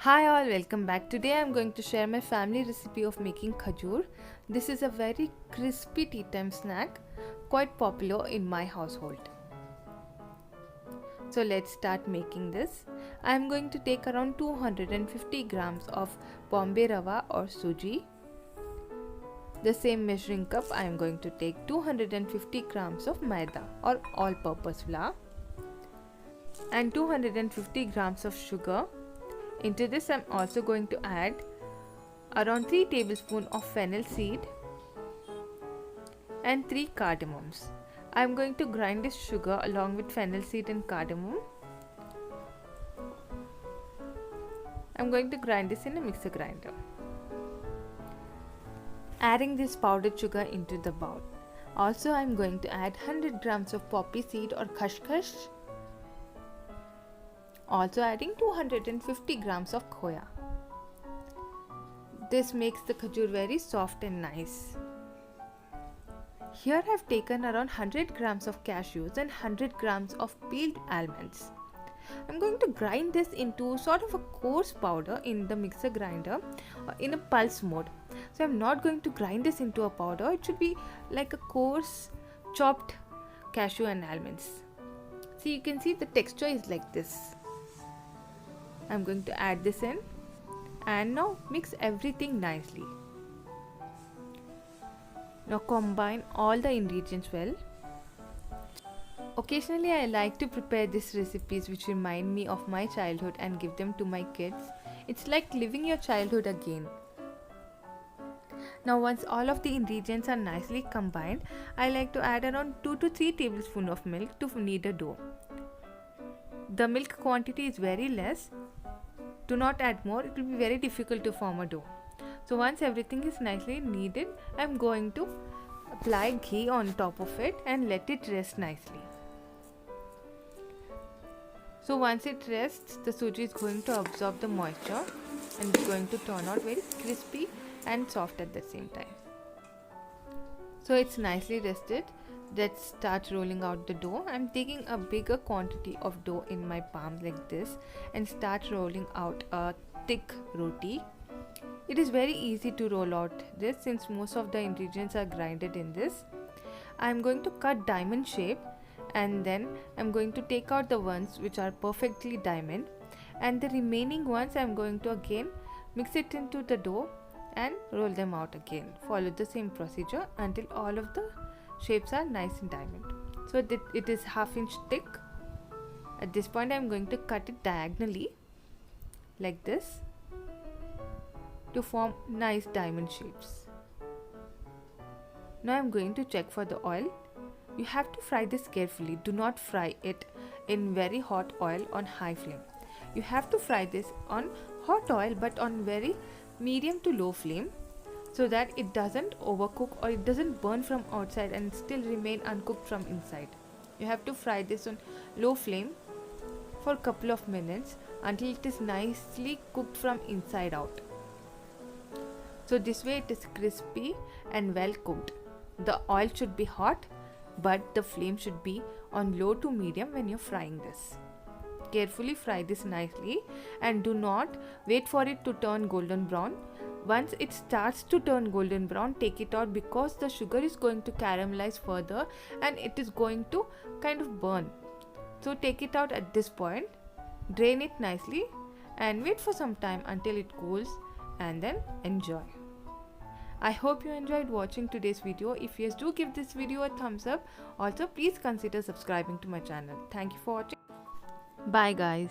Hi all, welcome back. Today I am going to share my family recipe of making khajoor. This is a very crispy tea time snack, quite popular in my household. So let's start making this. I am going to take around 250 grams of Bombay Rava or suji. The same measuring cup I am going to take 250 grams of maida or all-purpose flour and 250 grams of sugar. Into this I am also going to add around 3 tablespoons of fennel seed and 3 cardamoms. I am going to grind this sugar along with fennel seed and cardamom. I am going to grind this in a mixer grinder. Adding this powdered sugar into the bowl. Also I am going to add 100 grams of poppy seed or khashkhash. Also adding 250 grams of khoya. This makes the khajoor very soft and nice. Here I have taken around 100 grams of cashews and 100 grams of peeled almonds. I am going to grind this into sort of a coarse powder in the mixer grinder in a pulse mode. So I am not going to grind this into a powder. It should be like a coarse chopped cashew and almonds. So you can see the texture is like this. I am going to add this in and now mix everything nicely. Now combine all the ingredients well. Occasionally I like to prepare these recipes which remind me of my childhood and give them to my kids. It's like living your childhood again. Now once all of the ingredients are nicely combined, I like to add around 2 to 3 tablespoons of milk to knead a dough. The milk quantity is very less. Do not add more, it will be very difficult to form a dough. So once everything is nicely kneaded, I am going to apply ghee on top of it and let it rest nicely. So once it rests, the suji is going to absorb the moisture and it's going to turn out very crispy and soft at the same time. So it's nicely rested. Let's start rolling out the dough. I'm taking a bigger quantity of dough in my palm like this and start rolling out a thick roti. It is very easy to roll out this since most of the ingredients are grinded in this. I'm going to cut diamond shape and then I'm going to take out the ones which are perfectly diamond, and the remaining ones I'm going to again mix it into the dough and roll them out again. Follow the same procedure until all of the shapes are nice and diamond. So it is half-inch thick. At this point I am going to cut it diagonally like this to form nice diamond shapes. Now I am going to check for the oil. You have to fry this carefully. Do not fry it in very hot oil on high flame. You have to fry this on hot oil but on very medium to low flame, so that it doesn't overcook or it doesn't burn from outside and still remain uncooked from inside. You have to fry this on low flame for a couple of minutes until it is nicely cooked from inside out. So this way it is crispy and well cooked. The oil should be hot but the flame should be on low to medium when you're frying this. Carefully fry this nicely and do not wait for it to turn golden brown. Once it starts to turn golden brown, take it out because the sugar is going to caramelize further and it is going to kind of burn. So take it out at this point, drain it nicely and wait for some time until it cools and then enjoy. I hope you enjoyed watching today's video. If yes, do give this video a thumbs up. Also please consider subscribing to my channel. Thank you for watching. Bye guys.